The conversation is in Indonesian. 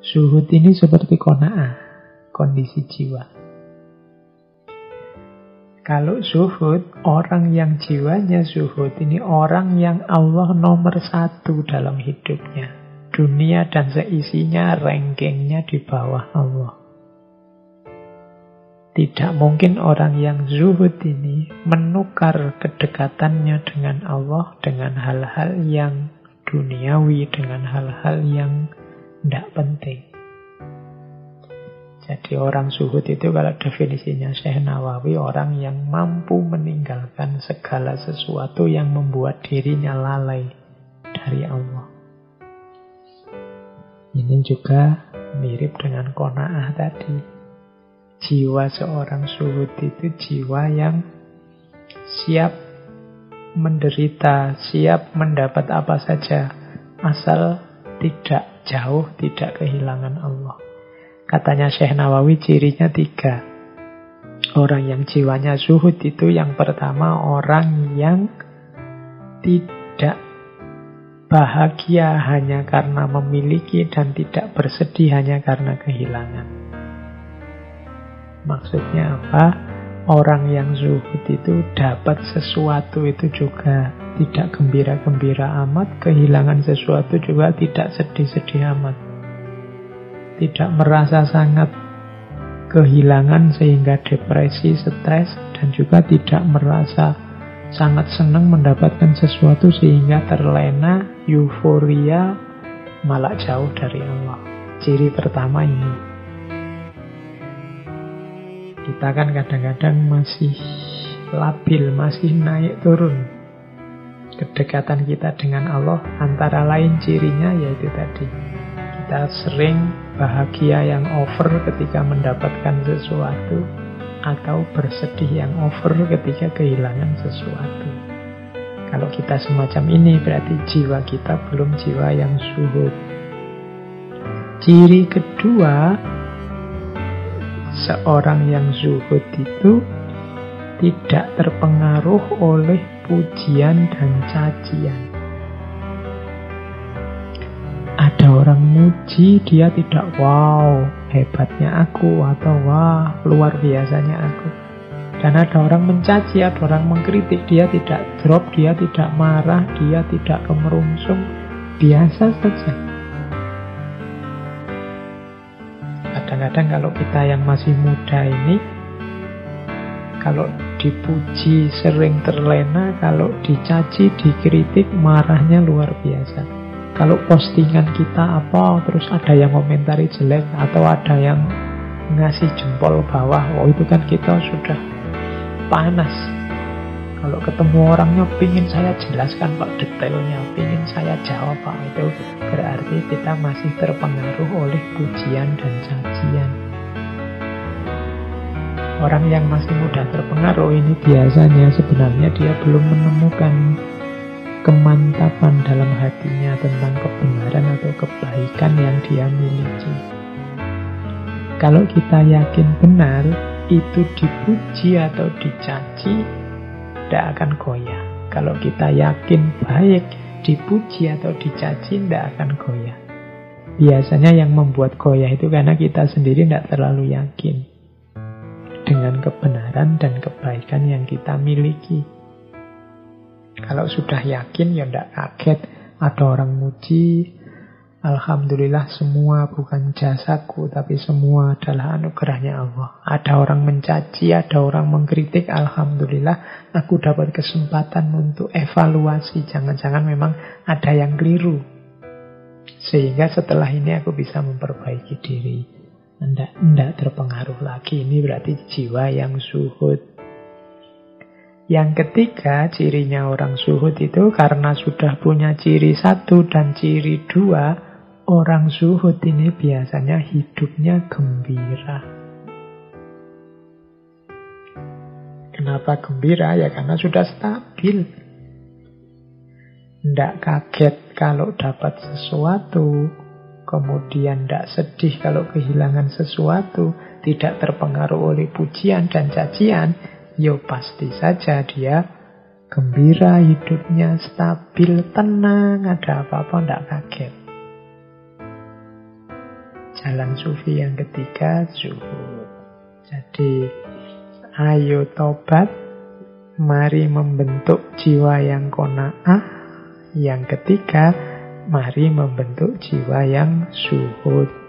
Zuhud ini seperti qanaah, kondisi jiwa. Kalau zuhud, orang yang jiwanya zuhud ini orang yang Allah nomor satu dalam hidupnya. Dunia dan seisinya rankingnya di bawah Allah. Tidak mungkin orang yang zuhud ini menukar kedekatannya dengan Allah dengan hal-hal yang duniawi, dengan hal-hal yang tidak penting. Jadi orang zuhud itu kalau definisinya Syekh Nawawi, orang yang mampu meninggalkan segala sesuatu yang membuat dirinya lalai dari Allah. Ini juga mirip dengan qanaah tadi. Jiwa seorang zuhud itu jiwa yang siap menderita, siap mendapat apa saja, asal tidak jauh, tidak kehilangan Allah. Katanya Syekh Nawawi cirinya 3. Orang yang jiwanya zuhud itu yang pertama orang yang tidak bahagia hanya karena memiliki dan tidak bersedih hanya karena kehilangan. Maksudnya apa? Orang yang zuhud itu dapat sesuatu itu juga tidak gembira-gembira amat, kehilangan sesuatu juga tidak sedih-sedih amat. Tidak merasa sangat kehilangan sehingga depresi, stres, dan juga tidak merasa sangat senang mendapatkan sesuatu sehingga terlena, euforia, malah jauh dari Allah. Ciri pertama ini. Kita kan kadang-kadang masih labil, masih naik turun. Kedekatan kita dengan Allah antara lain cirinya yaitu tadi. Kita sering bahagia yang over ketika mendapatkan sesuatu atau bersedih yang over ketika kehilangan sesuatu. Kalau kita semacam ini berarti jiwa kita belum jiwa yang zuhud. Ciri kedua, seorang yang zuhud itu tidak terpengaruh oleh pujian dan cacian. Ada orang muji, dia tidak wow, hebatnya aku, atau wah, luar biasanya aku. Dan ada orang mencaci, ada orang mengkritik, dia tidak drop, dia tidak marah, dia tidak kemerungsung, biasa saja. Kadang-kadang kalau kita yang masih muda ini, kalau dipuji sering terlena, kalau dicaci, dikritik, marahnya luar biasa. Kalau postingan kita apa, terus ada yang komentari jelek, atau ada yang ngasih jempol bawah, oh itu kan kita sudah panas. Kalau ketemu orangnya, pingin saya jelaskan Pak detailnya, pingin saya jawab Pak, itu berarti kita masih terpengaruh oleh pujian dan cacian. Orang yang masih mudah terpengaruh ini biasanya sebenarnya dia belum menemukan kemantapan dalam hatinya tentang kebenaran atau kebaikan yang dia miliki. Kalau kita yakin benar, itu dipuji atau dicaci, tidak akan goyah. Kalau kita yakin baik, dipuji atau dicaci, tidak akan goyah. Biasanya yang membuat goyah itu karena kita sendiri tidak terlalu yakin dengan kebenaran dan kebaikan yang kita miliki. Kalau sudah yakin, ya tidak kaget. Ada orang muji, alhamdulillah semua bukan jasaku, tapi semua adalah anugerahnya Allah. Ada orang mencaci, ada orang mengkritik, alhamdulillah aku dapat kesempatan untuk evaluasi. Jangan-jangan memang ada yang keliru, sehingga setelah ini aku bisa memperbaiki diri. Tidak terpengaruh lagi. Ini berarti jiwa yang zuhud. Yang ketiga, cirinya orang zuhud itu karena sudah punya ciri 1 dan ciri 2, orang zuhud ini biasanya hidupnya gembira. Kenapa gembira? Ya karena sudah stabil. Tidak kaget kalau dapat sesuatu, kemudian tidak sedih kalau kehilangan sesuatu, tidak terpengaruh oleh pujian dan cacian. Yo pasti saja dia gembira, hidupnya stabil, tenang, ada apa-apa tidak kaget. Jalan sufi yang ketiga, zuhud. Jadi, ayo tobat, mari membentuk jiwa yang qanaah. Yang ketiga, mari membentuk jiwa yang zuhud.